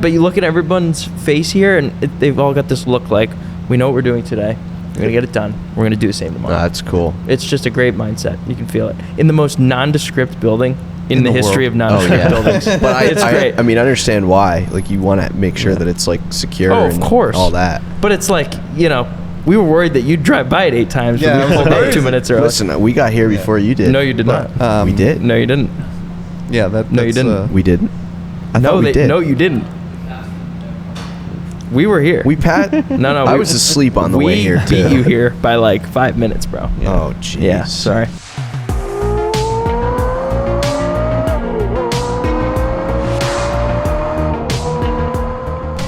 but you look at everyone's face here, and they've all got this look like, we know what we're doing today. We're going to get it done. We're going to do the same tomorrow. That's cool. It's just a great mindset. You can feel it. In the most nondescript building in the history of nondescript buildings. But it's great. I mean, I understand why. Like, you want to make sure that it's, like, secure of course. all that. But it's like, you know, we were worried that you'd drive by it 8 times, but we pulled up 2 minutes early. Listen, we got here before you did. No, you did not. We did? No, you didn't. Yeah, that's... No, you didn't. We didn't? I thought we did. No, you didn't. We were here. No. I was asleep on the way here, too. We beat you here by like 5 minutes, bro. Yeah. Oh, jeez. Yeah, sorry.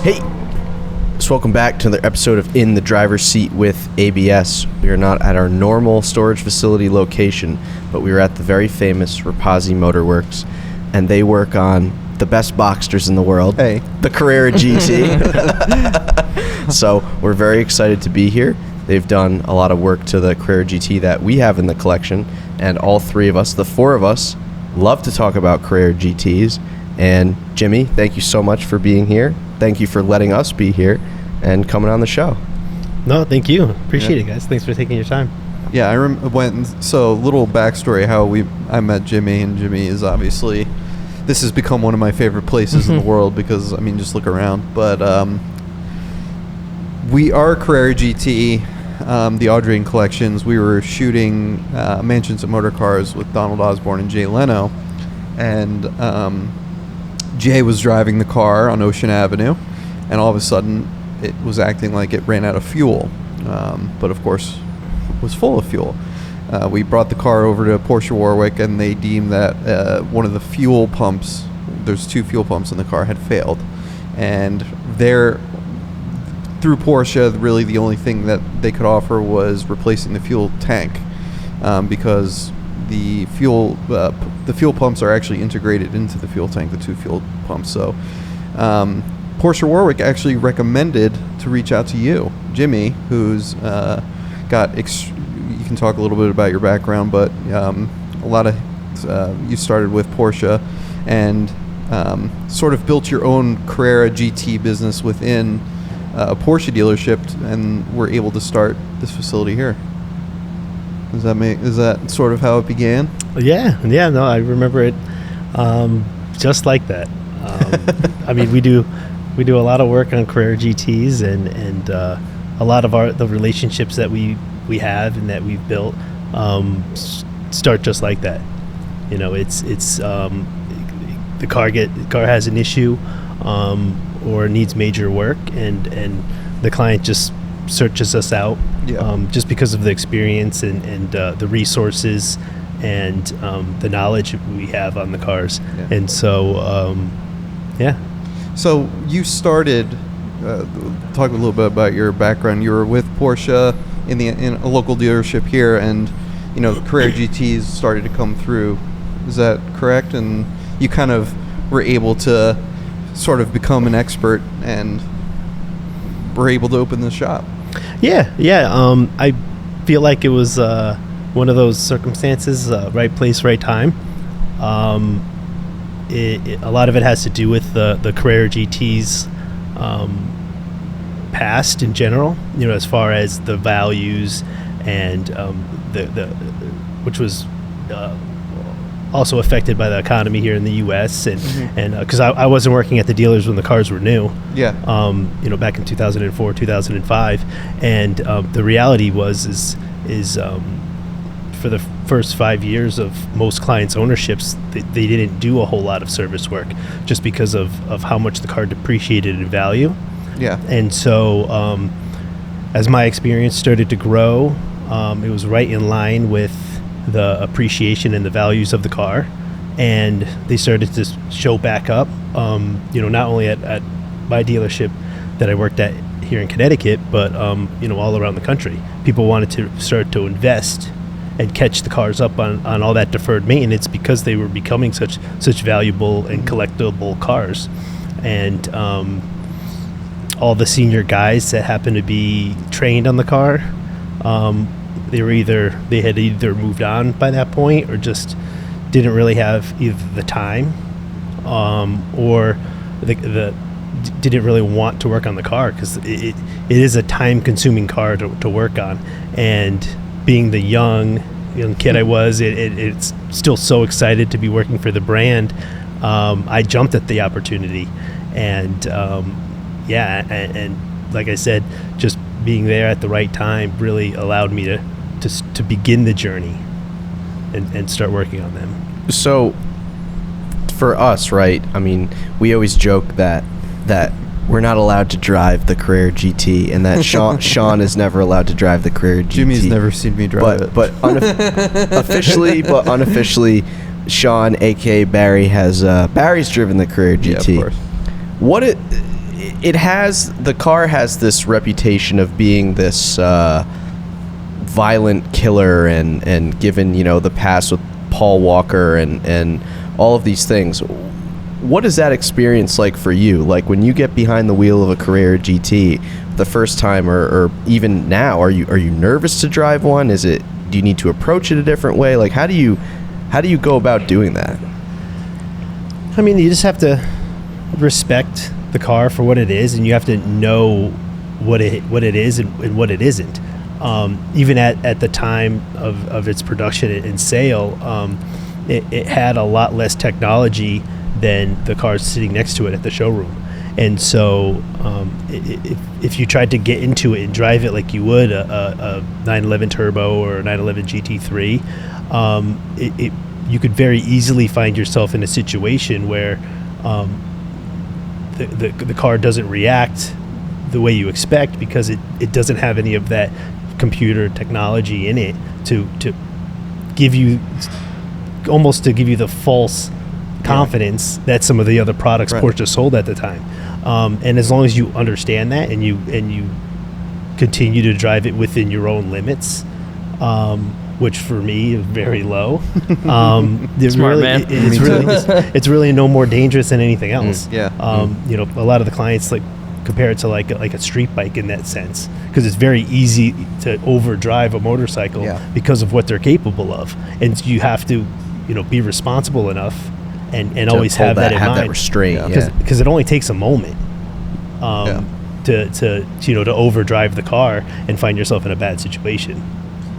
Hey, so welcome back to another episode of In the Driver's Seat with ABS. We are not at our normal storage facility location, but we are at the very famous Repasi Motor Works, and they work on the best Boxsters in the world, the Carrera GT. So we're very excited to be here. They've done a lot of work to the Carrera GT that we have in the collection, and all three of us, the four of us, love to talk about Carrera GTs. And Jimmy, thank you so much for being here. Thank you for letting us be here and coming on the show. No, thank you. Appreciate it, guys. Thanks for taking your time. Yeah, so little backstory how I met Jimmy, and Jimmy is obviously... This has become one of my favorite places in the world because, I mean, just look around. But we are Carrera GT, the Audrain collections. We were shooting Mansions at Motorcars with Donald Osborne and Jay Leno. And Jay was driving the car on Ocean Avenue, and all of a sudden it was acting like it ran out of fuel. But, of course, it was full of fuel. We brought the car over to Porsche Warwick, and they deemed that one of the fuel pumps, there's 2 fuel pumps in the car, had failed. And through Porsche, really the only thing that they could offer was replacing the fuel tank, because the fuel pumps are actually integrated into the fuel tank, the 2 fuel pumps. So Porsche Warwick actually recommended to reach out to you, Jimmy, who's got... You can talk a little bit about your background, but you started with Porsche and sort of built your own Carrera GT business within a Porsche dealership, and were able to start this facility here. Is that sort of how it began? Yeah. No, I remember it just like that. I mean, we do a lot of work on Carrera GTs, and a lot of the relationships that we have and that we've built start just like that. You know, it's the car has an issue or needs major work, and the client just searches us out just because of the experience and the resources and the knowledge we have on the cars. And so So you started talk a little bit about your background. You were with Porsche in a local dealership here, and you know, Carrera GTs started to come through. Is that correct? And you kind of were able to sort of become an expert and were able to open the shop. Yeah. I feel like it was one of those circumstances, right place, right time. A lot of it has to do with the Carrera GTs past in general, you know, as far as the values and which was also affected by the economy here in the U.S. and because I wasn't working at the dealers when the cars were new. You know, back in 2004, 2005, and the reality is for the first 5 years of most clients' ownerships, they didn't do a whole lot of service work just because of how much the car depreciated in value. And so as my experience started to grow, it was right in line with the appreciation and the values of the car, and they started to show back up, you know, not only at my dealership that I worked at here in Connecticut, but you know, all around the country. People wanted to start to invest and catch the cars up on all that deferred maintenance because they were becoming such valuable and collectible cars. And all the senior guys that happened to be trained on the car, they had either moved on by that point or just didn't really have either the time or didn't really want to work on the car because it is a time-consuming car to work on. And being the young kid I was, it's still so excited to be working for the brand. I jumped at the opportunity, and and like I said, just being there at the right time really allowed me to begin the journey and start working on them. So for us, right, I mean, we always joke that we're not allowed to drive the Carrera GT, and that Sean is never allowed to drive the Carrera GT. Jimmy's never seen me drive it. But officially, but unofficially, Sean, aka Barry, Barry's driven the Carrera GT. Yeah, of course. The car has this reputation of being this violent killer, and given the past with Paul Walker and all of these things. What is that experience like for you? Like when you get behind the wheel of a Carrera GT the first time, or even now, are you nervous to drive one? Do you need to approach it a different way? Like how do you go about doing that? I mean, you just have to respect the car for what it is, and you have to know what it is and what it isn't. Even at the time of its production and sale, it had a lot less technology than the cars sitting next to it at the showroom. And so if you tried to get into it and drive it like you would a 911 Turbo or a 911 GT3, you could very easily find yourself in a situation where the car doesn't react the way you expect because it doesn't have any of that computer technology in it to give you the false confidence that some of the other products Right. Porsche sold at the time. And as long as you understand that and you continue to drive it within your own limits, which for me is very low. Smart man. It's really no more dangerous than anything else. Yeah. A lot of the clients compare it to like a street bike in that sense, because it's very easy to overdrive a motorcycle because of what they're capable of, and you have to be responsible enough and always have that in mind. That restraint, because it only takes a moment to overdrive the car and find yourself in a bad situation.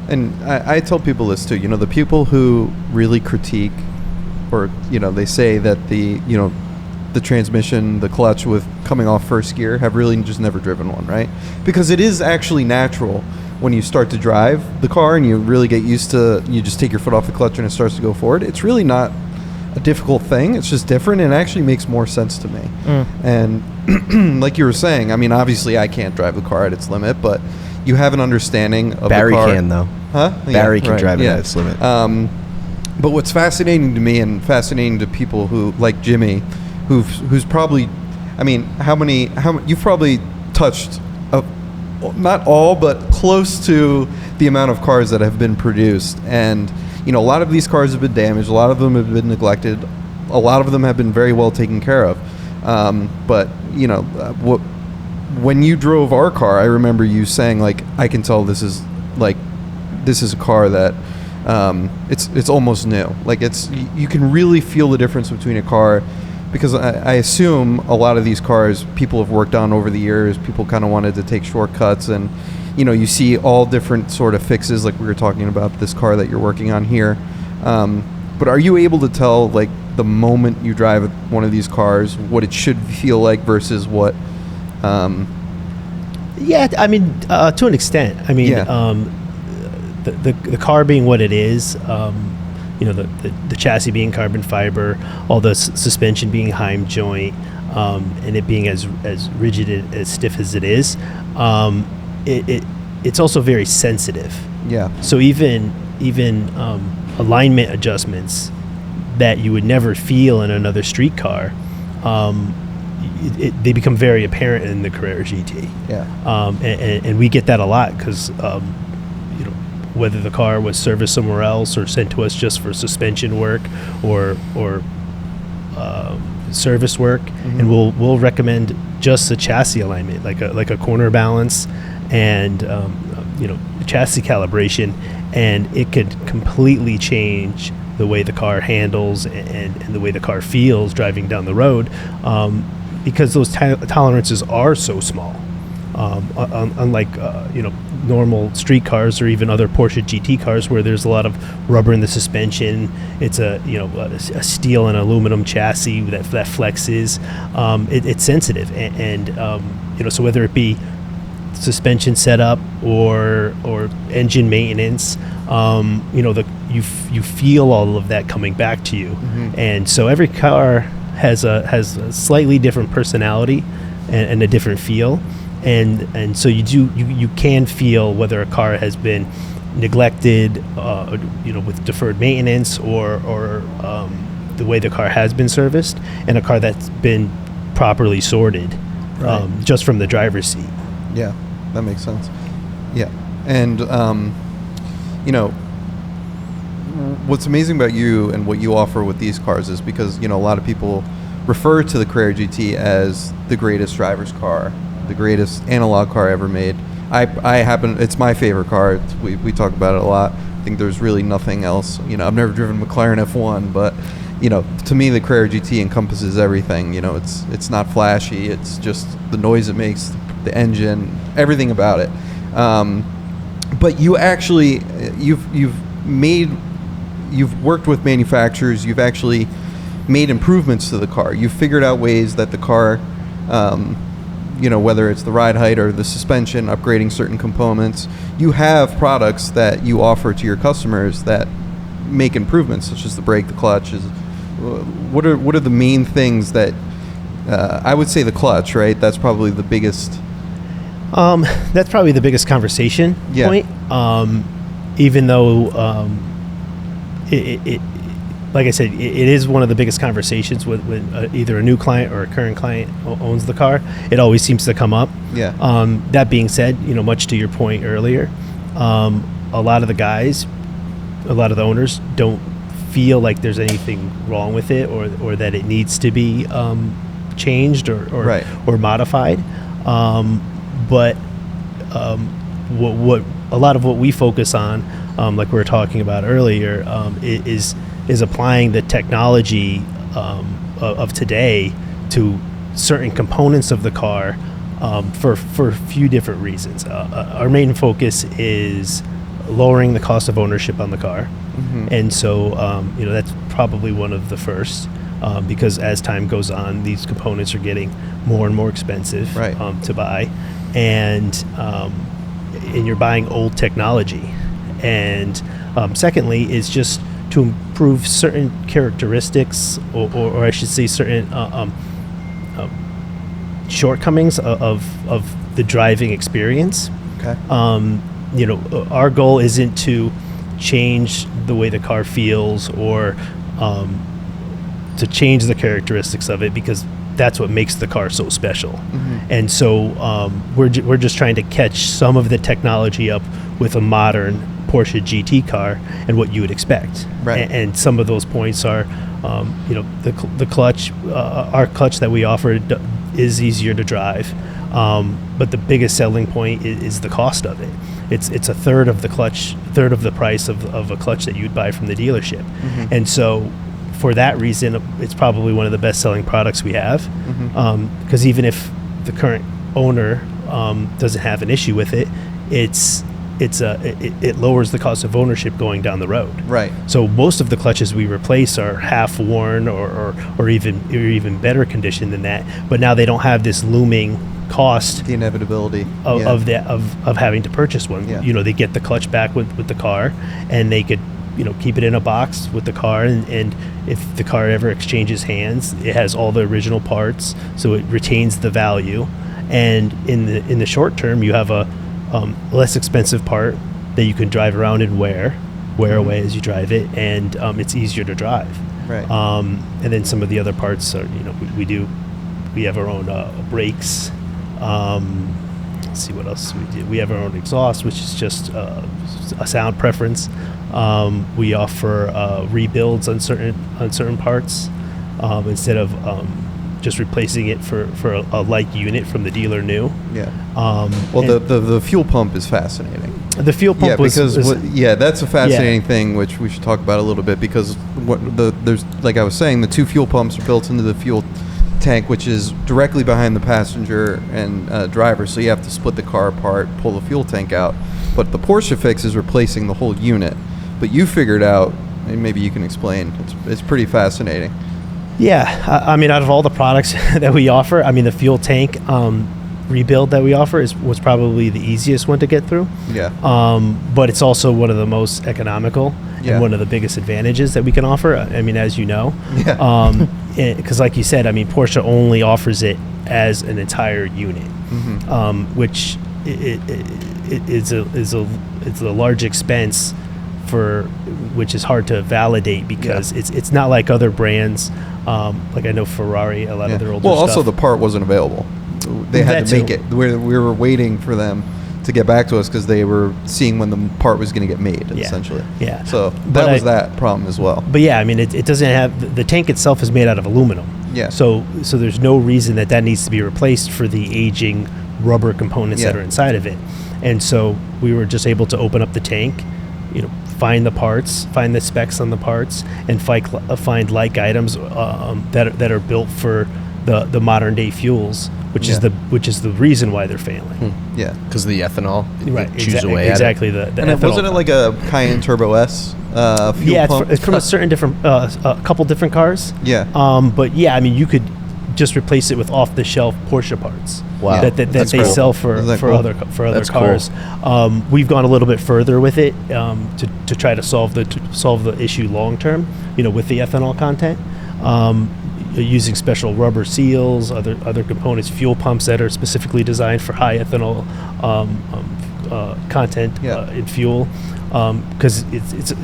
And I tell people this too. The people who really critique, or they say that the transmission, the clutch with coming off first gear, have really just never driven one, right? Because it is actually natural when you start to drive the car and you really get used to, you just take your foot off the clutch and it starts to go forward. It's really not a difficult thing. It's just different, and it actually makes more sense to me. And like you were saying, I mean, obviously I can't drive the car at its limit, but you have an understanding of Barry the car. can though. Huh? Barry can drive it at its limit. But what's fascinating to me and fascinating to people who like Jimmy, who's probably, I mean, how many you've probably touched, not all, but close to the amount of cars that have been produced. And, a lot of these cars have been damaged. A lot of them have been neglected. A lot of them have been very well taken care of. But, when you drove our car, I remember you saying, like, I can tell this is a car that it's almost new. Like, you can really feel the difference between a car, because I assume a lot of these cars people have worked on over the years. People kind of wanted to take shortcuts, and you see all different sort of fixes, like we were talking about this car that you're working on here. But are you able to tell, like, the moment you drive one of these cars, what it should feel like versus what? Yeah, I mean, to an extent. I mean, the car being what it is, the chassis being carbon fiber, all the suspension being Heim joint, and it being as rigid, as stiff as it is, it's also very sensitive. Yeah. So even alignment adjustments that you would never feel in another street car, they become very apparent in the Carrera GT. Yeah. And we get that a lot because whether the car was serviced somewhere else or sent to us just for suspension work or service work, and we'll recommend just a chassis alignment, like a corner balance and chassis calibration, and it could completely change the way the car handles and the way the car feels driving down the road. because those tolerances are so small, unlike normal street cars or even other Porsche GT cars where there's a lot of rubber in the suspension. It's a steel and aluminum chassis that flexes. It's sensitive, and so whether it be suspension setup or engine maintenance, you feel all of that coming back to you. And so every car has a slightly different personality and a different feel, and so you can feel whether a car has been neglected, with deferred maintenance, or the way the car has been serviced, and a car that's been properly sorted, just from the driver's seat. Yeah, that makes sense. Yeah, and what's amazing about you and what you offer with these cars is because a lot of people refer to the Carrera GT as the greatest driver's car, the greatest analog car ever made. It's my favorite car. We talk about it a lot. I think there's really nothing else. I've never driven McLaren F1, but to me the Carrera GT encompasses everything. It's not flashy. It's just the noise it makes, the engine, everything about it. But you actually you've worked with manufacturers. You've actually made improvements to the car. You've figured out ways that the car, whether it's the ride height or the suspension, upgrading certain components, you have products that you offer to your customers that make improvements, such as the brake, the clutch. What are the main things that I would say the clutch, right? That's probably the biggest. That's probably the biggest conversation point. Even though it like I said, it is one of the biggest conversations when either a new client or a current client owns the car. It always seems to come up. Yeah. That being said, much to your point earlier, a lot of the guys, a lot of the owners don't feel like there's anything wrong with it or that it needs to be changed or modified. But what a lot of what we focus on, like we were talking about earlier, is applying the technology of today to certain components of the car for a few different reasons. Our main focus is lowering the cost of ownership on the car, and so that's probably one of the first. Because as time goes on, these components are getting more and more expensive to buy, and you're buying old technology. And secondly, is just to improve certain characteristics, or I should say certain shortcomings of the driving experience. Okay. Our goal isn't to change the way the car feels or to change the characteristics of it, because that's what makes the car so special. And so we're just trying to catch some of the technology up with a modern Porsche GT car and what you would expect. And some of those points are, the clutch, our clutch that we offer is easier to drive. But the biggest selling point is the cost of it. It's a third of the price of a clutch that you'd buy from the dealership. And so for that reason, it's probably one of the best-selling products we have. Because even if the current owner doesn't have an issue with it, it lowers the cost of ownership going down the road. Right. So most of the clutches we replace are half worn or even better condition than that. But now they don't have this looming cost, the inevitability of having to purchase one. They get the clutch back with the car, and they could keep it in a box with the car, and if the car ever exchanges hands, it has all the original parts, so it retains the value. And in the short term, you have a less expensive part that you can drive around and wear away as you drive it, and it's easier to drive. Right. And then some of the other parts are, we have our own brakes. Let's see what else we do. We have our own exhaust, which is just a sound preference. We offer rebuilds on certain parts instead of just replacing it for a like unit from the dealer new. Yeah. The fuel pump is fascinating. The fuel pump that's a fascinating thing, which we should talk about a little bit, because there's, like I was saying, the two fuel pumps are built into the fuel tank, which is directly behind the passenger and driver, so you have to split the car apart, pull the fuel tank out. But the Porsche fix is replacing the whole unit. But you figured out, and maybe you can explain, it's pretty fascinating. Yeah, I mean, out of all the products that we offer, I mean, the fuel tank rebuild that we offer was probably the easiest one to get through. Yeah. But it's also one of the most economical and one of the biggest advantages that we can offer. I mean, as you know, because like you said, I mean, Porsche only offers it as an entire unit, which it's a large expense which is hard to validate because it's not like other brands. Like I know Ferrari, a lot of their older stuff. Well, also the part wasn't available. They had to make it. We were waiting for them to get back to us because they were seeing when the part was going to get made, essentially. Yeah. So that was that problem as well. But yeah, I mean, it doesn't have, the tank itself is made out of aluminum. Yeah. So there's no reason that needs to be replaced for the aging rubber components that are inside of it. And so we were just able to open up the tank, find the parts, find the specs on the parts, and find like items that are built for the modern day fuels, which is the reason why they're failing. Yeah, because of the ethanol. Right. Chews away exactly. At it. The And ethanol wasn't it like a Cayenne Turbo S fuel pump? It's from a couple different cars. Yeah. But yeah, I mean, you could just replace it with off-the-shelf Porsche parts. Wow. That they cool. sell for cool? other That's cars. cool. We've gone a little bit further with it to try to solve the issue long term. With the ethanol content, using special rubber seals, other components, fuel pumps that are specifically designed for high ethanol content in fuel. Because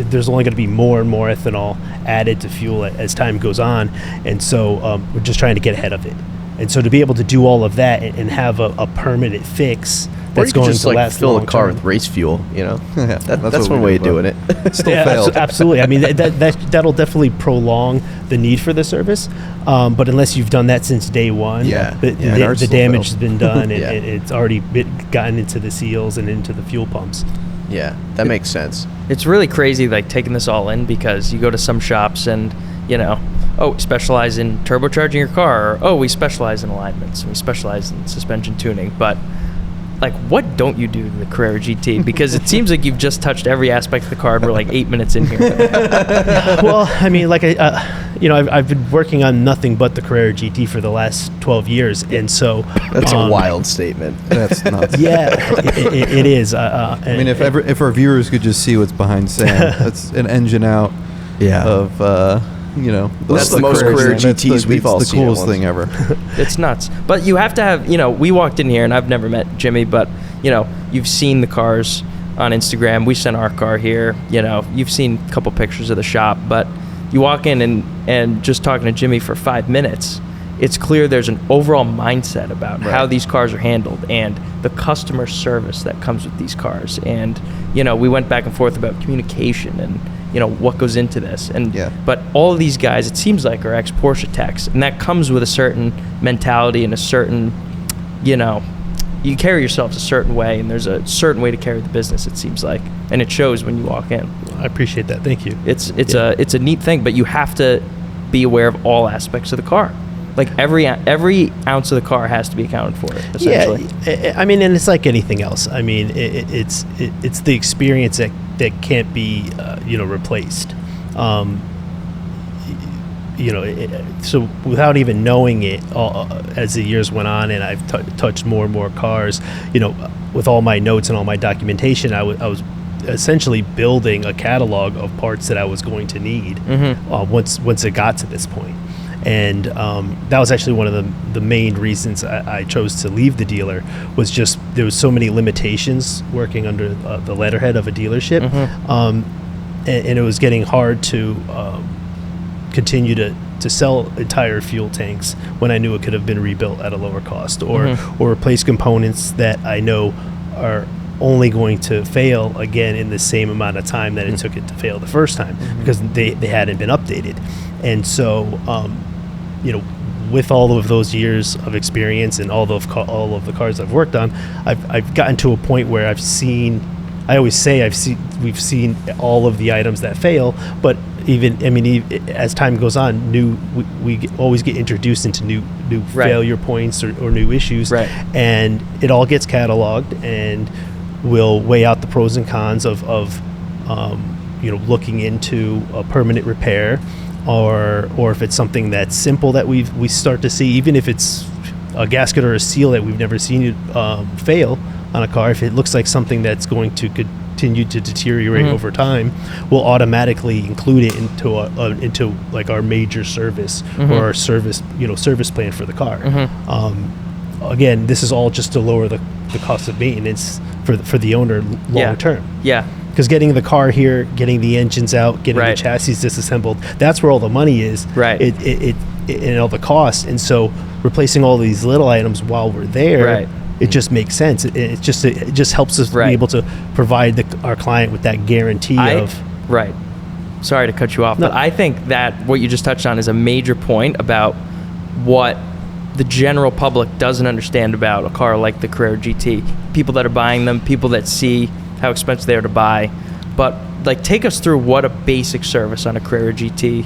there's only going to be more and more ethanol added to fuel as time goes on, and so we're just trying to get ahead of it. And so to be able to do all of that and have a permanent fix that's going just to last fill long the car term. with race fuel. That's what one we way do, of doing it. Still failed. Absolutely. I mean, that'll definitely prolong the need for the service. But unless you've done that since day one, the damage has been done, and it's already gotten into the seals and into the fuel pumps. Yeah, that makes sense. It's really crazy, like, taking this all in, because you go to some shops and, we specialize in turbocharging your car, or, we specialize in alignments, and we specialize in suspension tuning. But, like, what don't you do to the Carrera GT? Because it seems like you've just touched every aspect of the car, and we're like 8 minutes in here. Well, I mean, like, I've been working on nothing but the Carrera GT for the last 12 years, and so That's a wild statement. That's nuts. Yeah, it is. I mean, if our viewers could just see what's behind Sam, that's an engine out of that's the most Carrera GTs we've all seen. The coolest thing ever. It's nuts. But you have to have, we walked in here, and I've never met Jimmy, but, you've seen the cars on Instagram. We sent our car here. You've seen a couple pictures of the shop, but you walk in and just talking to Jimmy for 5 minutes, it's clear there's an overall mindset about how these cars are handled and the customer service that comes with these cars. And, we went back and forth about communication and, what goes into this. But all of these guys, it seems like, are ex-Porsche techs, and that comes with a certain mentality and a certain, you carry yourselves a certain way, and there's a certain way to carry the business, it seems like, and it shows when you walk in. I appreciate that. Thank you. It's a neat thing, but you have to be aware of all aspects of the car. Like every ounce of the car has to be accounted for, essentially. Yeah, I mean, and it's like anything else. I mean, it's the experience that can't be replaced. So without even knowing it, as the years went on, and I've touched more and more cars, with all my notes and all my documentation, I was essentially building a catalog of parts that I was going to need once it got to this point. And that was actually one of the main reasons I chose to leave the dealer, was just there was so many limitations working under the letterhead of a dealership, and it was getting hard to continue to sell entire fuel tanks when I knew it could have been rebuilt at a lower cost, or replace components that I know are only going to fail again in the same amount of time that it took it to fail the first time, because they hadn't been updated. And so with all of those years of experience and all of the cars I've worked on, I've gotten to a point where we've seen all of the items that fail, but as time goes on, we always get introduced into new Right. failure points or new issues, Right. and it all gets cataloged, and we'll weigh out the pros and cons of looking into a permanent repair, or if it's something that's simple that we start to see, even if it's a gasket or a seal that we've never seen fail on a car. If it looks like something that's going to continue to deteriorate over time, we'll automatically include it into like our major service or our service plan for the car. Again, this is all just to lower the cost of maintenance for the owner long term. Yeah. Because getting the car here, getting the engines out, getting the chassis disassembled, that's where all the money is. Right. It and all the costs. And so replacing all these little items while we're there, it just makes sense. It just helps us be able to provide our client with that guarantee of. Right. Sorry to cut you off, but I think that what you just touched on is a major point about what the general public doesn't understand about a car like the Carrera GT. People that are buying them, people that see how expensive they are to buy. But like, take us through what a basic service on a Carrera GT,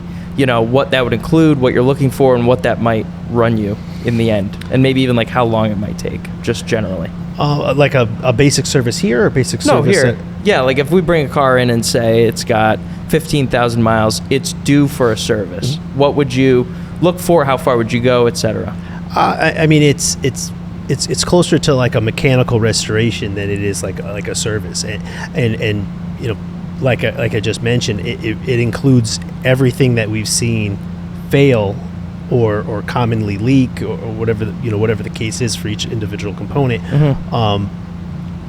what that would include, what you're looking for, and what that might run you in the end, and maybe even like how long it might take, just generally. Like a basic service here, or a basic service? No, here. Yeah, like if we bring a car in and say it's got 15,000 miles, it's due for a service. What would you look for? How far would you go, etc.? It's closer to like a mechanical restoration than it is like a service, and like I just mentioned, it includes everything that we've seen fail or commonly leak or whatever the case is for each individual component.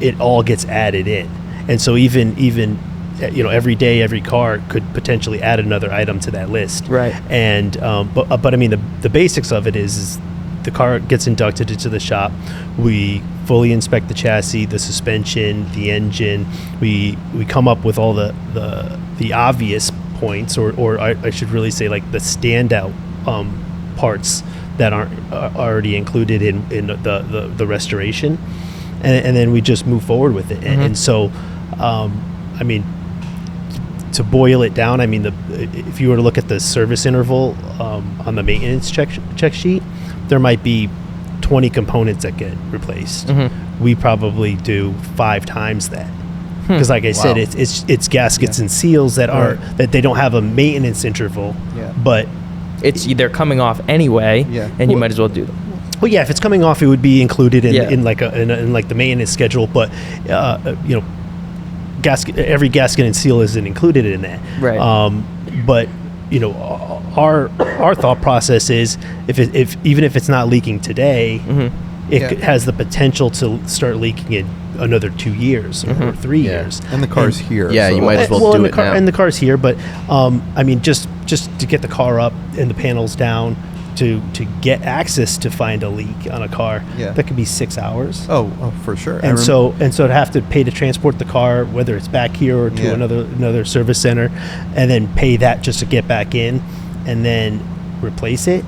It all gets added in, and so even every day, every car could potentially add another item to that list. Right. And but I mean the basics of it is the car gets inducted into the shop. We fully inspect the chassis, the suspension, the engine. We come up with all the obvious points, or I should really say like the standout parts that aren't already included in the restoration, and then we just move forward with it. And so, to boil it down, if you were to look at the service interval on the maintenance check sheet, there might be 20 components that get replaced. We probably do 5 times that, because like I said, it's gaskets and seals that are that they don't have a maintenance interval, but they're coming off anyway, and you might as well do them. Well, yeah, if it's coming off, it would be included in the maintenance schedule, but every gasket and seal isn't included in that. Right. But our thought process is even if it's not leaking today, it has the potential to start leaking in another 2 years or 3 years. And the car's here. Yeah, so you might as well do it now. And the car's here, but just to get the car up and the panels down, to get access to find a leak on a car, that could be 6 hours. Oh, for sure. And so to have to pay to transport the car, whether it's back here or to another service center, and then pay that just to get back in, and then replace it.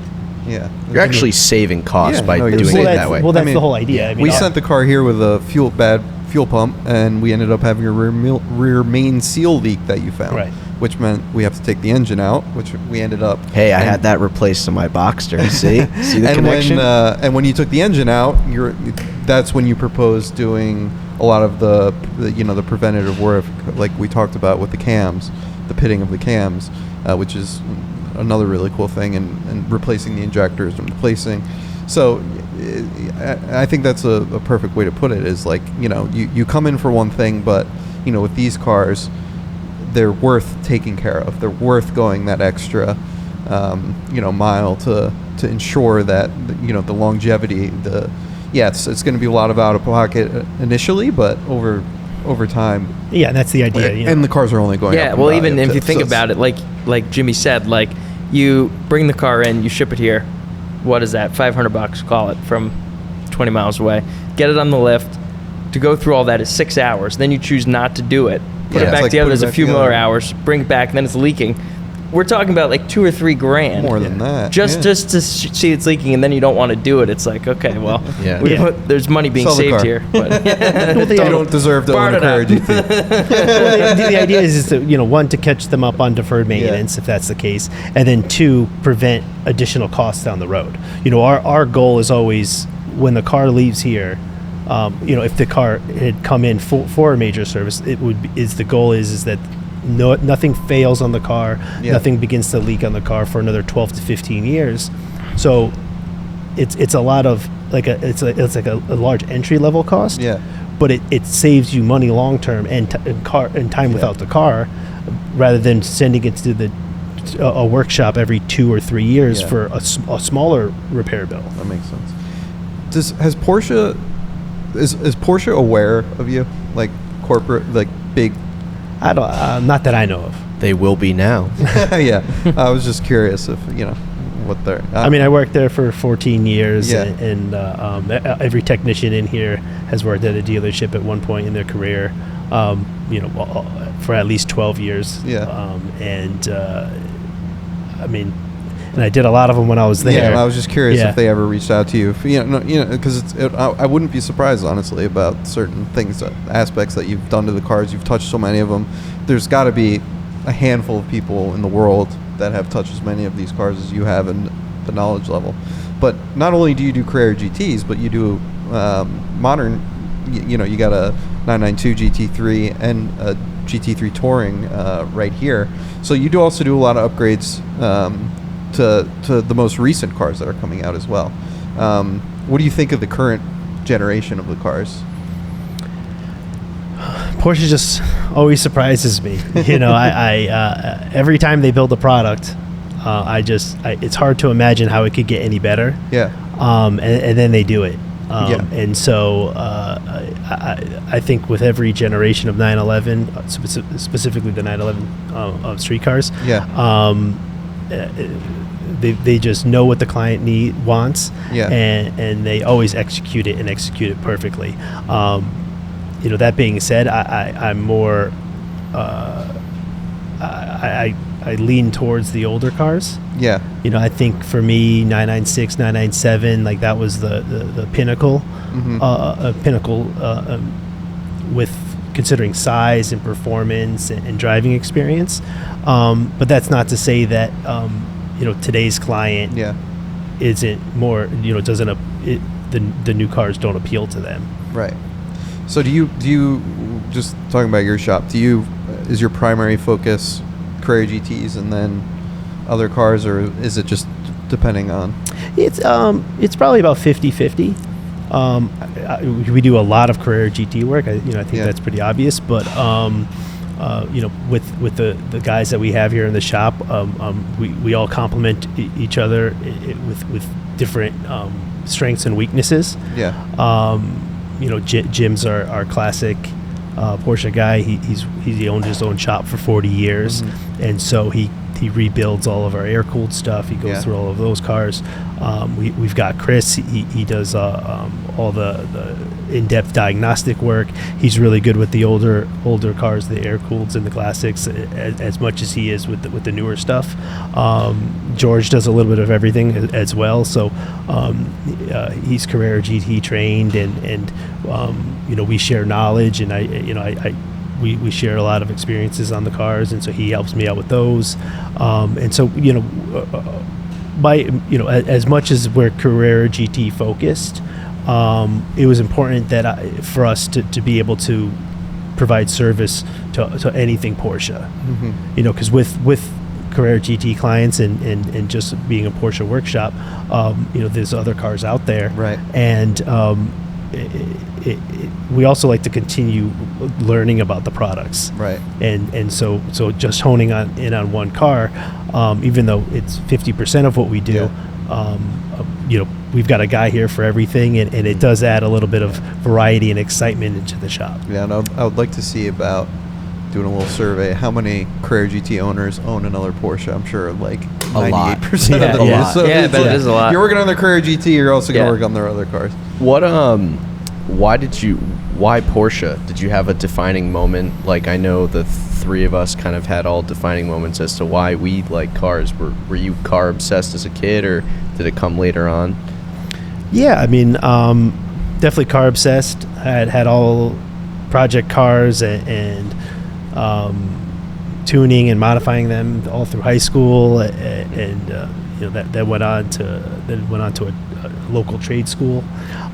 Yeah, you're actually saving costs by doing it that way. Well, that's the whole idea. We sent the car here with a bad fuel pump, and we ended up having a rear main seal leak that you found. Right. Which meant we have to take the engine out, which we ended up. Hey, I had that replaced on my Boxster. See the connection. And when you took the engine out, that's when you proposed doing a lot of the preventative work, like we talked about with the cams, the pitting of the cams, which is another really cool thing, and replacing the injectors and replacing. So I think that's a perfect way to put it. Is like you come in for one thing, but with these cars, they're worth taking care of. They're worth going that extra, mile to ensure that the longevity. It's going to be a lot of out of pocket initially, but over time. Yeah, and that's the idea. And the cars are only going. Yeah, up well, even if you think about it, like Jimmy said, like you bring the car in, you ship it here. What is that? $500, call it, from 20 miles away. Get it on the lift. To go through all that is 6 hours. Then you choose not to do it. Put it back together. There's a few more hours. Bring it back. And then it's leaking. we're talking about like $2 or $3 grand. More than that. Just to see it's leaking, and then you don't want to do it. It's like, okay, well, there's money being Sell the saved car. here. But You don't deserve to own a Carrera GT. Well, the idea is to, one, to catch them up on deferred maintenance, if that's the case, and then two, prevent additional costs down the road. Our goal is always, when the car leaves here, if the car had come in for a major service, the goal is that nothing fails on the car, nothing begins to leak on the car for another 12 to 15 years. So it's a lot of it's like a large entry level cost. Yeah. But it saves you money long term and time without the car, rather than sending it to a workshop every 2 or 3 years for a smaller repair bill. That makes sense. Is Porsche aware of you, like corporate, like big? I don't. Not that I know of. They will be now. Yeah, I was just curious if what they're. I mean, I worked there for 14 years, Yeah. and every technician in here has worked at a dealership at one point in their career, for at least 12 years. Yeah. And I did a lot of them when I was there. Yeah, I was just curious Yeah. if they ever reached out to you. Because I wouldn't be surprised, honestly, about certain things, aspects that you've done to the cars. You've touched so many of them. There's got to be a handful of people in the world that have touched as many of these cars as you have, and the knowledge level. But not only do you do Carrera GTs, but you do modern. You got a 992 GT3 and a GT3 Touring right here. So you also do a lot of upgrades. To the most recent cars that are coming out as well. What do you think of the current generation of the cars? Porsche just always surprises me. I every time they build a product, it's hard to imagine how it could get any better. Yeah. And then they do it. Yeah. And so I think with every generation of 911, specifically the 911 of streetcars, they just know what the client wants, and they always execute it perfectly. That being said, I'm more I lean towards the older cars. Yeah. I think for me, 996, 997, like that was the pinnacle, with considering size and performance and driving experience. But that's not to say that today's client isn't more, doesn't the new cars don't appeal to them. Right. So do you just talking about your shop? Is your primary focus Carrera GTs and then other cars, or is it just depending on? It's probably about 50-50. We do a lot of Carrera GT work. I think that's pretty obvious. But with the guys that we have here in the shop, we all complement each other with different strengths and weaknesses. Yeah. Jim's our classic Porsche guy. He owned his own shop for 40 years, and so he rebuilds all of our air-cooled stuff. He goes through all of those cars. We've got Chris. He does all the in-depth diagnostic work. He's really good with the older cars, the air-cooleds and the classics, as much as he is with the newer stuff. George does a little bit of everything as well. So he's Carrera GT trained, and we share knowledge, and we share a lot of experiences on the cars, and so he helps me out with those. And so as much as we're Carrera GT focused, it was important that for us to be able to provide service to anything Porsche. Because with Carrera GT clients and just being a Porsche workshop, there's other cars out there, right? And we also like to continue learning about the products, right? And so just honing in on one car, even though it's 50% of what we do, we've got a guy here for everything, and it does add a little bit of variety and excitement into the shop. Yeah, and I would like to see about doing a little survey. How many Carrera GT owners own another Porsche? I'm sure like 98% of them. Yeah, so yeah, but it is a lot. You're working on the Carrera GT. You're also going to work on their other cars. What why Porsche? Did you have a defining moment? Like, I know the three of us kind of had all defining moments as to why we like cars. Were you car obsessed as a kid, or did it come later on? Yeah, I mean, definitely car obsessed. I had all project cars and tuning and modifying them all through high school, and that went on to a local trade school.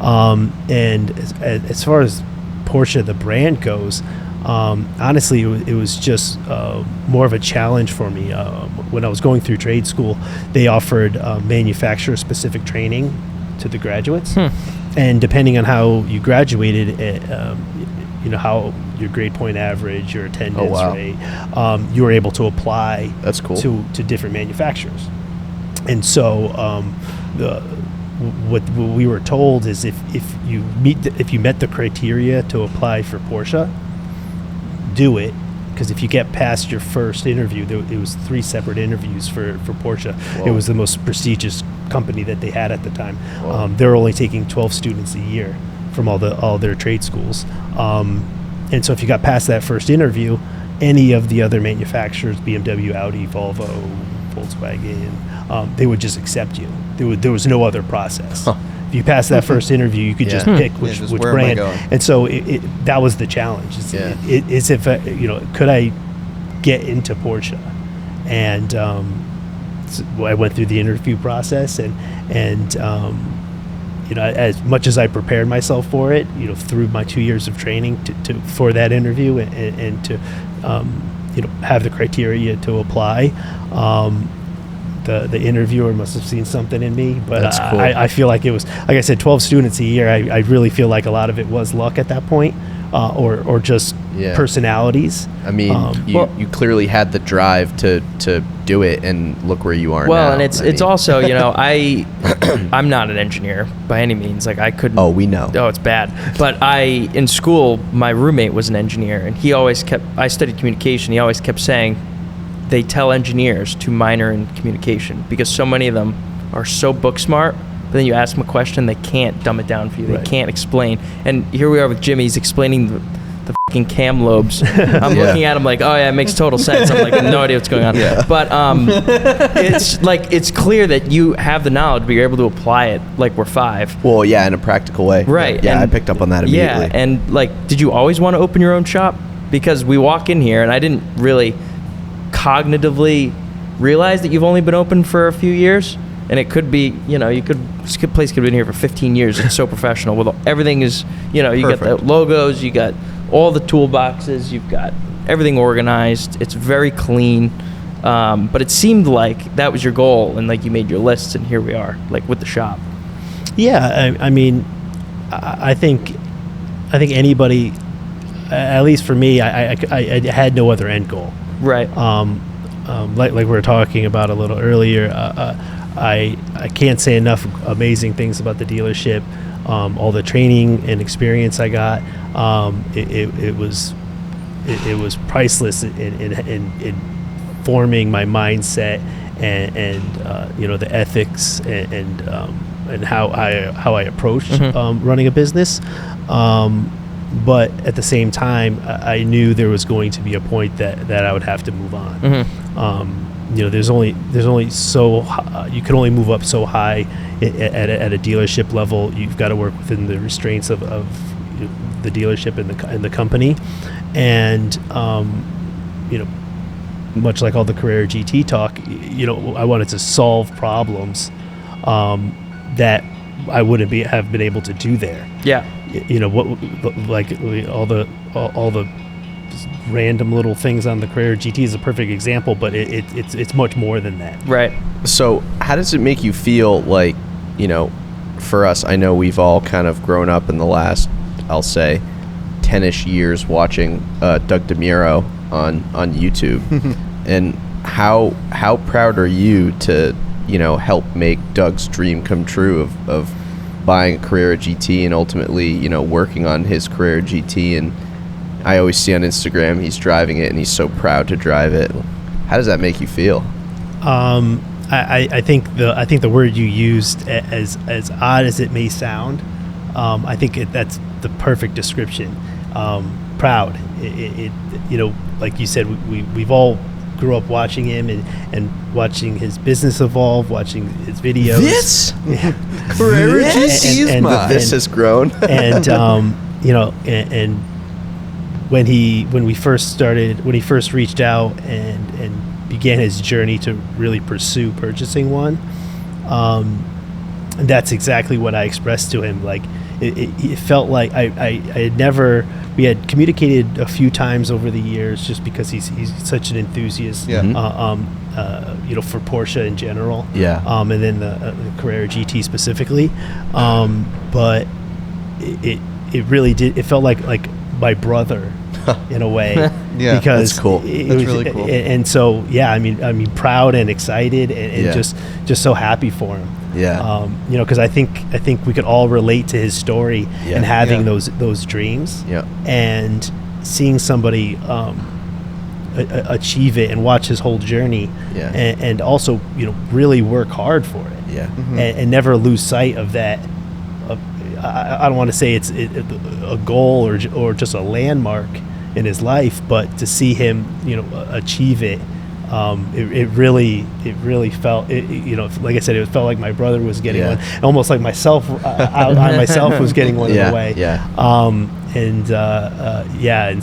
And as far as Porsche the brand goes, honestly, it was just more of a challenge for me. When I was going through trade school, they offered manufacturer-specific training to the graduates, and depending on how you graduated, how your grade point average, your attendance rate, you were able to apply. That's cool. to different manufacturers. And so what we were told is if you met the criteria to apply for Porsche, do it, because if you get past your first interview, it was 3 separate interviews for Porsche. Whoa. It was the most prestigious company that they had at the time. They were only taking 12 students a year from all their trade schools, and so if you got past that first interview, any of the other manufacturers, BMW, Audi, Volvo, Volkswagen, they would just accept you. There was no other process. If you passed that first interview, you could just pick which where brand. am I going? And so that was the challenge. It's if could I get into Porsche? And so I went through the interview process, and as much as I prepared myself for it, through my 2 years of training for that interview and to have the criteria to apply. The interviewer must have seen something in me, but That's cool. I feel like it was, like I said, 12 students a year. I really feel like a lot of it was luck at that point, or just personalities. I mean, you clearly had the drive to do it, and look where you are now. Well, and it's also, I'm not an engineer by any means. Like, I couldn't. Oh, we know. Oh, it's bad. But in school, my roommate was an engineer, and I studied communication. He always kept saying, they tell engineers to minor in communication because so many of them are so book smart, but then you ask them a question, they can't dumb it down for you. They can't explain. And here we are with Jimmy. He's explaining the fucking cam lobes. I'm looking at him like, oh yeah, it makes total sense. I'm like, I have no idea what's going on. Yeah. But it's clear that you have the knowledge, but you're able to apply it like we're 5. Well, yeah, in a practical way. Right. Yeah, and I picked up on that immediately. Yeah, and did you always want to open your own shop? Because we walk in here, and I didn't really cognitively realize that you've only been open for a few years, and it could be, this place could have been here for 15 years. It's so professional. With everything is, you got the logos, you got all the toolboxes, you've got everything organized. It's very clean. But it seemed like that was your goal, and like you made your lists, and here we are, like with the shop. Yeah, I mean, I think anybody, at least for me, I had no other end goal. Right. Like we were talking about a little earlier, I can't say enough amazing things about the dealership. All the training and experience I got, it was priceless in forming my mindset and the ethics and how I approached running a business. But at the same time, I knew there was going to be a point that I would have to move on. There's only so you can only move up so high at a dealership level. You've got to work within the restraints of the dealership and the company, and much like all the Carrera GT talk, I wanted to solve problems that I wouldn't have been able to do there. Yeah. All the random little things on the Carrera GT is a perfect example, but it's much more than that. Right. So how does it make you feel like, for us, I know we've all kind of grown up in the last, I'll say, 10-ish years watching Doug DeMuro on YouTube. And how proud are you to, help make Doug's dream come true of buying a Carrera GT and ultimately, working on his Carrera GT? And I always see on Instagram he's driving it and he's so proud to drive it. How does that make you feel? I think the word you used, as odd as it may sound, I think that's the perfect description. Proud. it like you said, we've all grew up watching him and watching his business evolve, watching his videos. This Carrera GT is mine. This has grown. And and when he first reached out and began his journey to really pursue purchasing one, that's exactly what I expressed to him. Like it felt like we had communicated a few times over the years, just because he's such an enthusiast. Yeah. For Porsche in general. Yeah. And then the Carrera GT specifically. But it really did. It felt like my brother in a way. Yeah, because that's cool. That's really cool. And so I mean, proud and excited and just so happy for him. Yeah. Because I think we could all relate to his story and having those dreams. Yeah. And seeing somebody achieve it and watch his whole journey. Yeah. And also really work hard for it. Yeah. Mm-hmm. And never lose sight of that. I don't want to say it's a goal or just a landmark in his life, but to see him achieve it. It really felt like I said, it felt like my brother was getting one, almost like myself. I myself was getting one in a way. And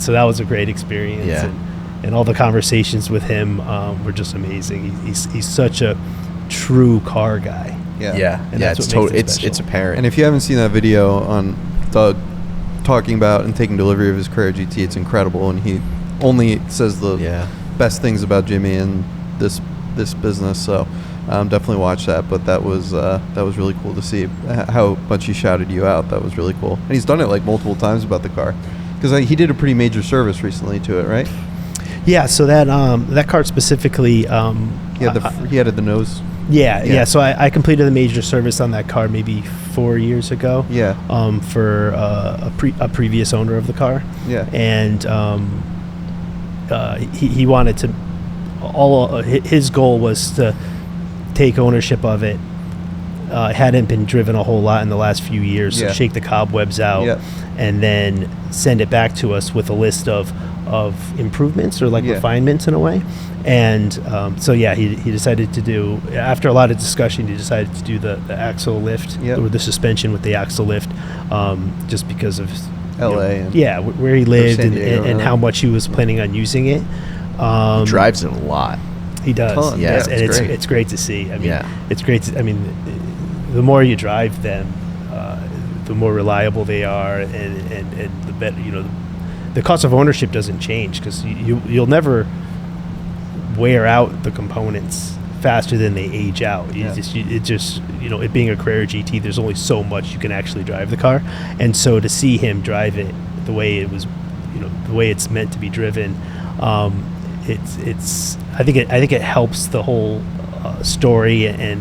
so that was a great experience. Yeah. And all the conversations with him were just amazing. He's such a true car guy. Yeah. And Yeah. that's It's what makes it it's special. apparent. And if you haven't seen that video on Doug talking about and taking delivery of his Carrera GT, it's incredible, and he only says the best things about Jimmy and this business. So definitely watch that. But that was really cool to see how much he shouted you out. That was really cool, and he's done it like multiple times about the car, because he did a pretty major service recently to it, right? Yeah. So that car specifically, He added the nose. Yeah. So I completed the major service on that car maybe 4 years ago. Yeah. For a previous owner of the car. Yeah. And he wanted to. His goal was to take ownership of it. It hadn't been driven a whole lot in the last few years, so shake the cobwebs out, and then send it back to us with a list of improvements or refinements in a way. And he decided to do, after a lot of discussion, he decided to do the axle lift or the suspension with the axle lift, just because of LA. Where he lived San Diego, and how much he was planning on using it. He drives it a lot. He does. Ton. Yeah, Yes, and it's great. it's great to see. I mean, it's great to, the more you drive them, the more reliable they are, and the better, the cost of ownership doesn't change, because you'll never wear out the components faster than they age out. It being a Carrera GT, there's only so much you can actually drive the car, and so to see him drive it the way it was, the way it's meant to be driven, I think it helps the whole story and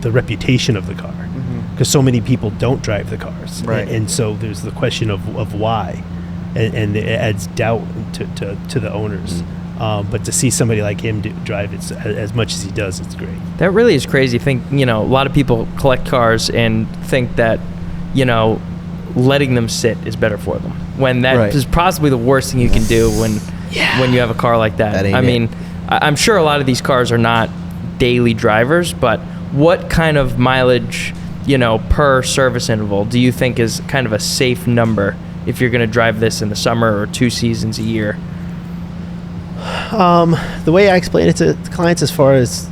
the reputation of the car, because so many people don't drive the cars, right? And so there's the question of why, and it adds doubt to the owners. But to see somebody like him drive it as much as he does, it's great. That really is crazy. A lot of people collect cars and think that, letting them sit is better for them, when that is possibly the worst thing you can do when you have a car like that. That ain't I mean, I'm sure a lot of these cars are not daily drivers, but what kind of mileage, per service interval do you think is kind of a safe number if you're going to drive this in the summer or 2 seasons a year? The way I explain it to clients, as far as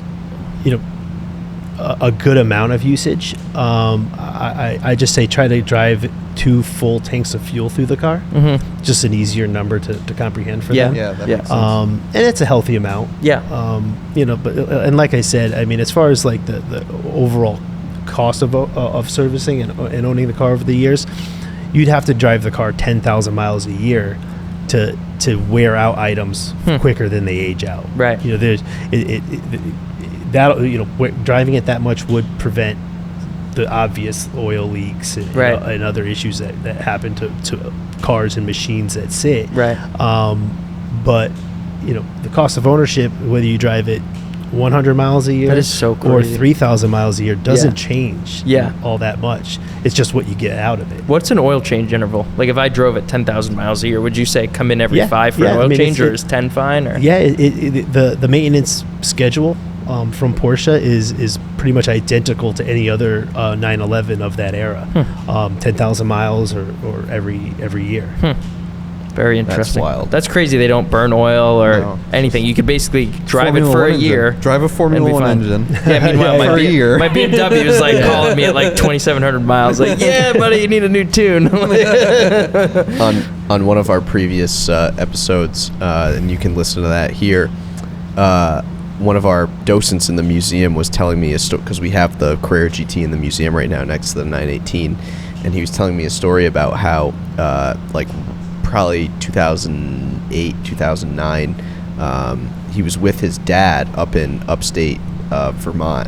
a good amount of usage, I just say try to drive 2 full tanks of fuel through the car. Just an easier number to comprehend for them. That makes sense. And it's a healthy amount. But and like I said, I mean, as far as like the overall cost of servicing and owning the car over the years, you'd have to drive the car 10,000 miles a year to wear out items quicker than they age out. Right. Driving it that much would prevent the obvious oil leaks and other issues that happen to cars and machines that sit. Right. But the cost of ownership, whether you drive it 100 miles a year. That is so Or crazy. 3,000 miles a year doesn't Yeah. change Yeah. all that much. It's just what you get out of it. What's an oil change interval? Like if I drove at 10,000 miles a year, would you say come in every Yeah, 5 for yeah, an I oil mean, change, it's- or is 10 fine? Or Yeah, the maintenance schedule from Porsche is pretty much identical to any other 911 of that era. 10,000 miles or every year. Very interesting. wild. That's crazy. They don't burn oil or No. anything. You could basically drive Formula it for One a engine. year. Drive a Formula and be 1 fine. engine. Yeah, meanwhile, For a year. my BMW was like calling me at like 2,700 miles. Like, yeah, buddy, you need a new tune. On one of our previous episodes, and you can listen to that here. One of our docents in the museum was telling me a story, because we have the Carrera GT in the museum right now next to the 918, and he was telling me a story about how like probably 2008, 2009, he was with his dad up in upstate Vermont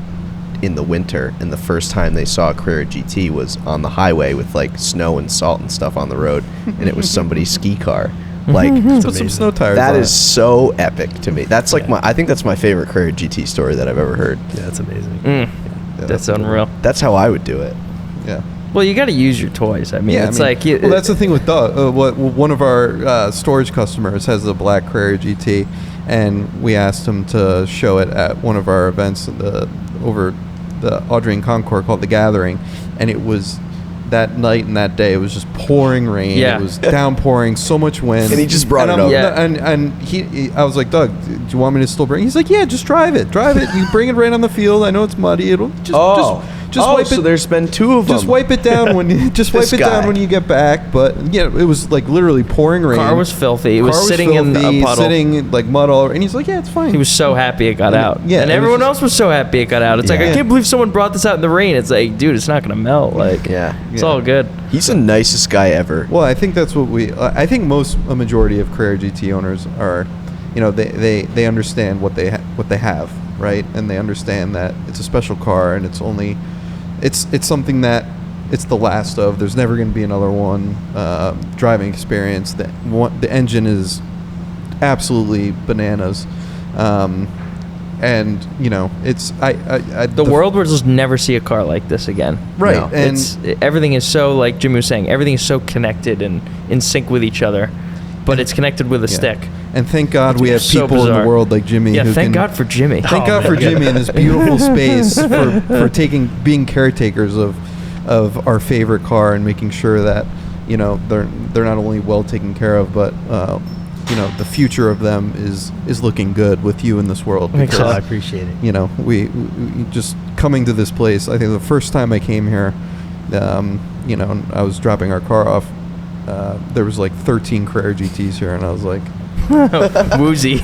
in the winter, and the first time they saw a Carrera GT was on the highway with like snow and salt and stuff on the road, and it was somebody's ski car. Like Put some snow tires that on is it. so epic to me. That's like Yeah. I think that's my favorite Carrera GT story that I've ever heard. Yeah, that's amazing. That's unreal. That's how I would do it. Yeah. Well, you got to use your toys. I mean, it's like well, that's the thing with one of our storage customers has a black Carrera GT, and we asked him to show it at one of our events over the Audrain Concours called The Gathering, and it was that night and that day it was just pouring rain. Yeah. It was downpouring, so much wind. And he just brought it I'm- up. Yeah. And I was like, Doug, do you want me to still bring? He's like, yeah, just drive it. You bring it right on the field. I know it's muddy. It'll just wipe so it. there's been two of them. Just wipe it down when you This wipe it down guy. when you get back. But yeah, it was like literally pouring rain. car was filthy. It Car was sitting in filthy, a puddle. sitting in, like mud all over. And he's like, yeah, it's fine. He was so happy it got And- out. yeah, and it was everyone just- else was so happy it got out. It's like, Yeah. I can't believe someone brought this out in the rain. It's like, dude, it's not going to melt. Like, Yeah. it's Yeah. all good. He's the nicest guy ever. Well, I think that's what I think a majority of Carrera GT owners are, they understand what they have, right? And they understand that it's a special car, and it's something that it's the last of. There's never going to be another one. Driving experience. The engine is absolutely bananas, and it's The world will just never see a car like this again. right. No. And Everything is so, like Jimmy was saying, everything is so connected and in sync with each other, but it's connected with a yeah. stick. And thank God we have So people in bizarre. the world like Jimmy. Yeah, who thank can, God for Jimmy. Thank Oh, God for man. Jimmy and this beautiful space for being caretakers of our favorite car and making sure that they're not only well taken care of, but the future of them is looking good with you in this world. Makes Oh, I sense. appreciate it. We just coming to this place. I think the first time I came here, I was dropping our car off. There was like 13 Carrera GTs here, and I was like, Woozy.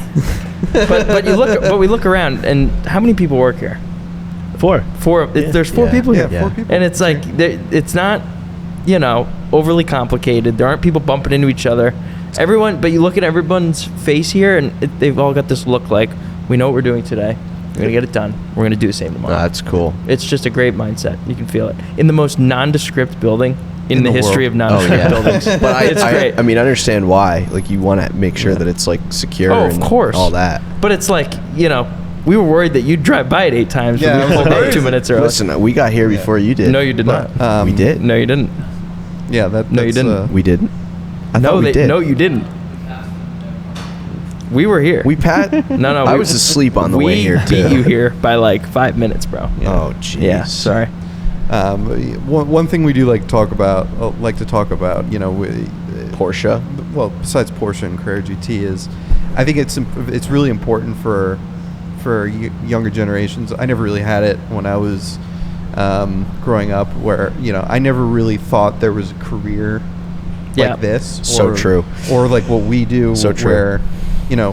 but we look around, and how many people work here? 4. There's 4 people here. yeah, 4 people. And it's like, it's not, overly complicated. There aren't people bumping into each other. But you look at everyone's face here, and they've all got this look like, we know what we're doing today. We're going to get it done. We're going to do the same tomorrow. That's cool. It's just a great mindset. You can feel it. In the most nondescript building in the history world. of nondescript buildings. But It's great. I mean, I understand why. Like, you want to make sure that it's like secure. Oh, of and course. all that. But it's like, we were worried that you'd drive by it 8 times. Yeah, when we I was pulled up like, 2 minutes early. Listen, we got here before you did. No, you did But, not. we did. No, you didn't. yeah, that. No, you that's, didn't. We didn't. I No, thought we did. No, you didn't. We were here. We Pat. No. I was asleep on the way here We too. beat you here by like 5 minutes, bro. Oh, jeez. Yeah, sorry. One thing we do like to talk about, Porsche. well, besides Porsche and Carrera GT, is I think it's really important for younger generations. I never really had it when I was growing up, where I never really thought there was a career Yeah. like this. So true. Or like what we do, So true. where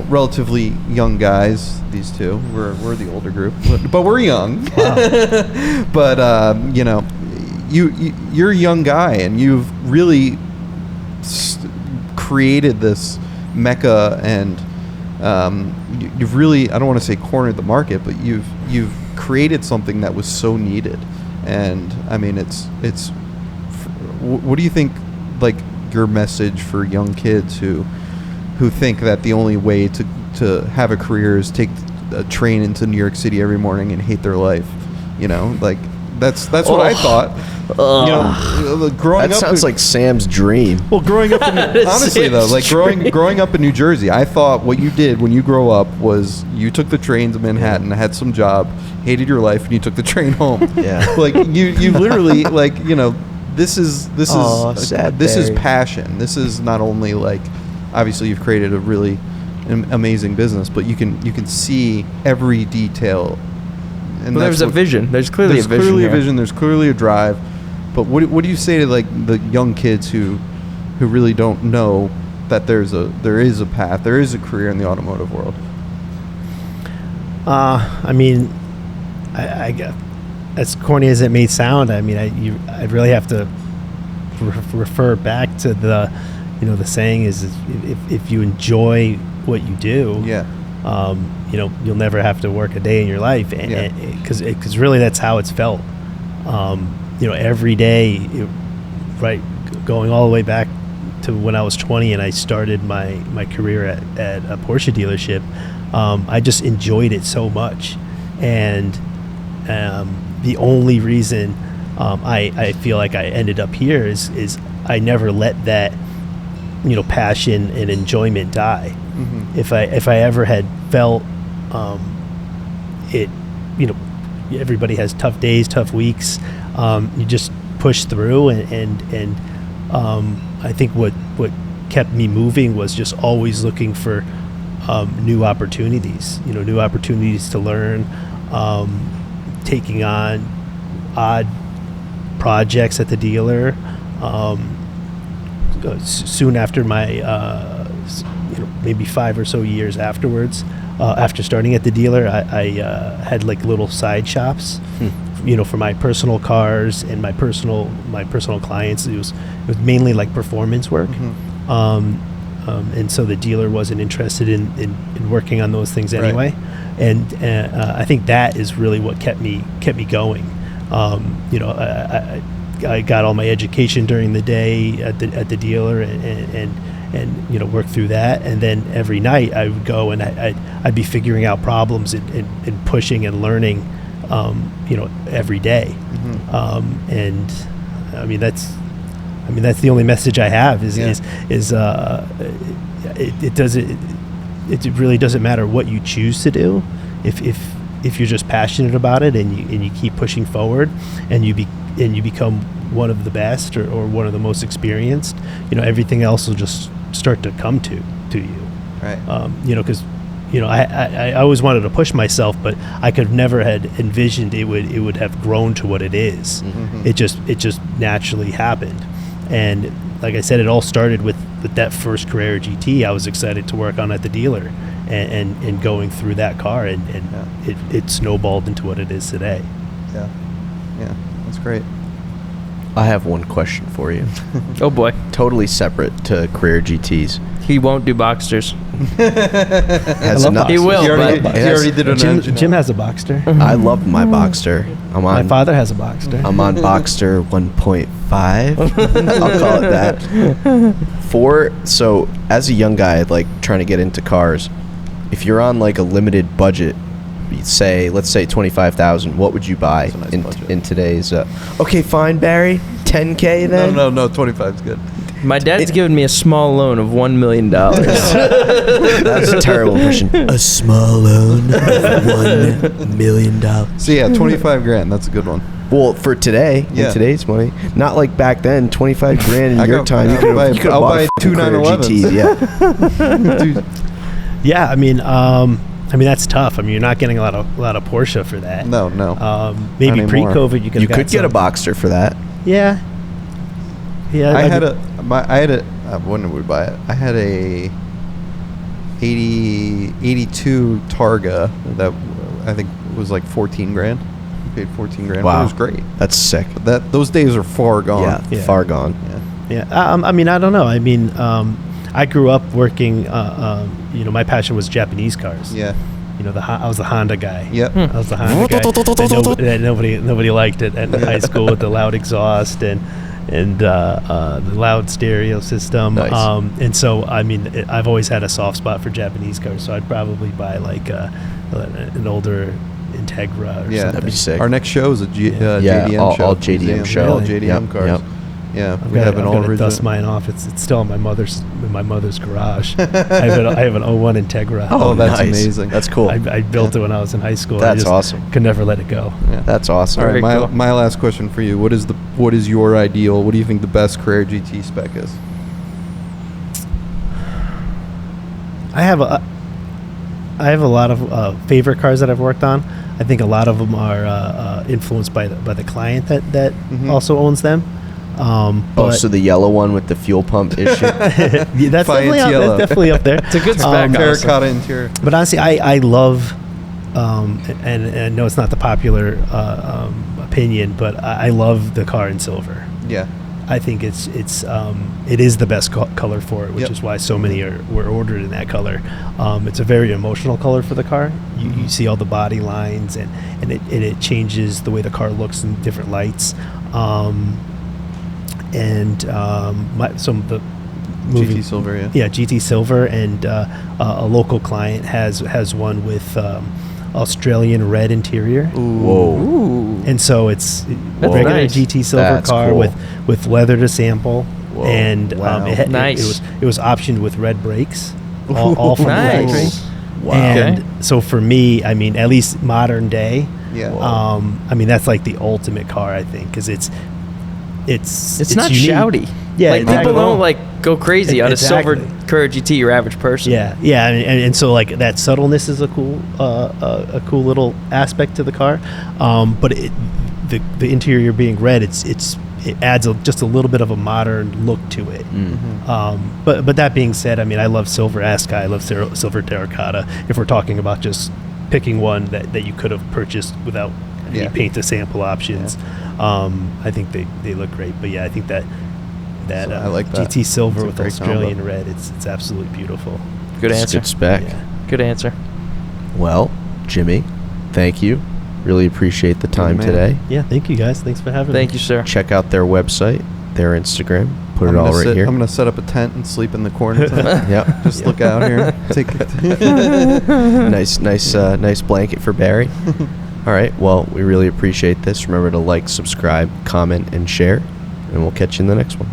relatively young guys. These two, we're the older group, but we're young. But you're a young guy, and you've really created this mecca, and you've really, I don't want to say cornered the market, but you've created something that was so needed. And I mean, what do you think, like, your message for young kids who think that the only way to have a career is a train into New York City every morning and hate their life. Like that's what I thought. Growing That up, sounds like Sam's dream. well, growing up, honestly though, like growing up in New Jersey, I thought what you did when you grow up was you took the train to Manhattan, had some job, hated your life, and you took the train home. Yeah. Like you literally this is sad this is Barry. passion. This is not only like, obviously you've created a really amazing business, but you can see every detail. And Well, there's a vision. There's clearly a vision. There's clearly a drive. But what do you say to like the young kids who really don't know that there is a path, there is a career in the automotive world? I mean, I as corny as it may sound, I mean, I really have to refer back to the saying is if you enjoy what you do, you'll never have to work a day in your life, because really that's how it's felt. Every day, right, going all the way back to when I was 20 and I started my career at a Porsche dealership. I just enjoyed it so much, and the only reason I feel like I ended up here is I never let that passion and enjoyment die. Mm-hmm. If I ever had felt it, everybody has tough days, tough weeks. You just push through, and I think what kept me moving was just always looking for new opportunities. New opportunities to learn, taking on odd projects at the dealer. Soon after my, maybe 5 or so years afterwards, after starting at the dealer, I had like little side shops, for my personal cars and my personal clients. It was mainly like performance work. Mm-hmm. And so the dealer wasn't interested in working on those things anyway. Right. And I think that is really what kept me going. I got all my education during the day at the dealer and work through that, and then every night I would go and I'd be figuring out problems and pushing and learning every day. Mm-hmm. And I mean that's the only message I have is it really doesn't matter what you choose to do if you're just passionate about it and you keep pushing forward and you become one of the best or one of the most experienced, everything else will just start to come to you. Right. Because I always wanted to push myself, but I could never had envisioned it would have grown to what it is. Mm-hmm. It just naturally happened. And like I said, it all started with that first Carrera GT I was excited to work on at the dealer, and going through that car, and it snowballed into what it is today. Yeah, that's great. I have one question for you. Oh boy. Totally separate to Carrera GTs. He won't do Boxsters. He will. He already did an engine. Jim has a Boxster. I love my Boxster. My father has a Boxster. I'm on Boxster 1.5. I'll call it that. So as a young guy, like trying to get into cars, if you're on like a limited budget, let's say 25,000, what would you buy in today's? Okay, fine, Barry. 10K then. No. 25 is good. My dad's given me a small loan of $1 million. That's a terrible question. A small loan of $1 million. So yeah, 25 grand. That's a good one. Well, for today, in today's money, not like back then. 25 grand in your time, you could have bought two 911s. Yeah. Yeah, I mean that's tough. I mean, you're not getting a lot of Porsche for that. No. Maybe pre-COVID you could get a Boxster for that. Yeah. I had a when did we buy it? I had a 82 Targa that I think was like 14 grand. We paid 14 grand. Wow. It was great. That's sick. But those days are far gone. Yeah, far gone. Yeah. I mean, I don't know. I mean, I grew up working. My passion was Japanese cars. Yeah. I was the Honda guy. Yep. I was the Honda guy. And nobody liked it at high school with the loud exhaust and the loud stereo system. Nice. And so, I mean, I've always had a soft spot for Japanese cars. So I'd probably buy like a an older Integra or Yeah, something. that'd be sick. Our next show is a Yeah, JDM show. all JDM museum. show. Yeah, all JDM Yep, cars. yep. Yeah, I'm we have an all gonna original. dust mine off. It's still in my mother's garage. I have an '01 Integra. Oh, that's nice. amazing. That's cool. I built it when I was in high school. That's I just awesome. Could never let it go. Yeah. That's awesome. All right, Very cool. my last question for you: What is your ideal? What do you think the best Carrera GT spec is? I have a lot of favorite cars that I've worked on. I think a lot of them are influenced by the client that also owns them. But So the yellow one with the fuel pump issue. yeah, that's Yellow. definitely up there. It's a good spec. Terracotta interior. But honestly, I love, and I know it's not the popular opinion, but I love the car in silver. Yeah. I think it is the best color for it, which Yep. is why so many were ordered in that color. It's a very emotional color for the car. You see all the body lines, and it changes the way the car looks in different lights. Some of the GT Silver, yeah. Yeah, GT Silver, and a local client has one with Australian red interior. Whoa. Ooh. And so it's That's regular nice. GT Silver That's car cool. with leather to sample, Whoa. and Wow. Nice. it was optioned with red brakes, all from the Nice. factory. Wow. And Okay. so for me, I mean, at least modern day, Yeah. I mean that's like the ultimate car, I think, because it's Not unique. shouty. Yeah, like exactly. people don't like go crazy on a silver Exactly. Carrera GT. Your average person. Yeah, and so like that subtleness is a cool little aspect to the car, but the interior being red, it adds just a little bit of a modern look to it. But that being said, I mean, I love silver Ascot, I love silver terracotta. If we're talking about just picking one that you could have purchased without any Yeah. paint to sample options, I think they look great. But yeah, I think that So I like that. GT silver It's a with great Australian combo. red, it's absolutely beautiful. Good It's answer. Good spec. Yeah. Good answer. Well, Jimmy, thank you. Really appreciate the time man. today. Yeah, thank you guys. Thanks for having me. Thank you, sir. Check out their website, their Instagram. Put I'm it all gonna right sit- here. I'm going to set up a tent and sleep in the corner tonight. Yep. Just look out here. Take nice blanket for Barry. All right. Well, we really appreciate this. Remember to like, subscribe, comment, and share, and we'll catch you in the next one.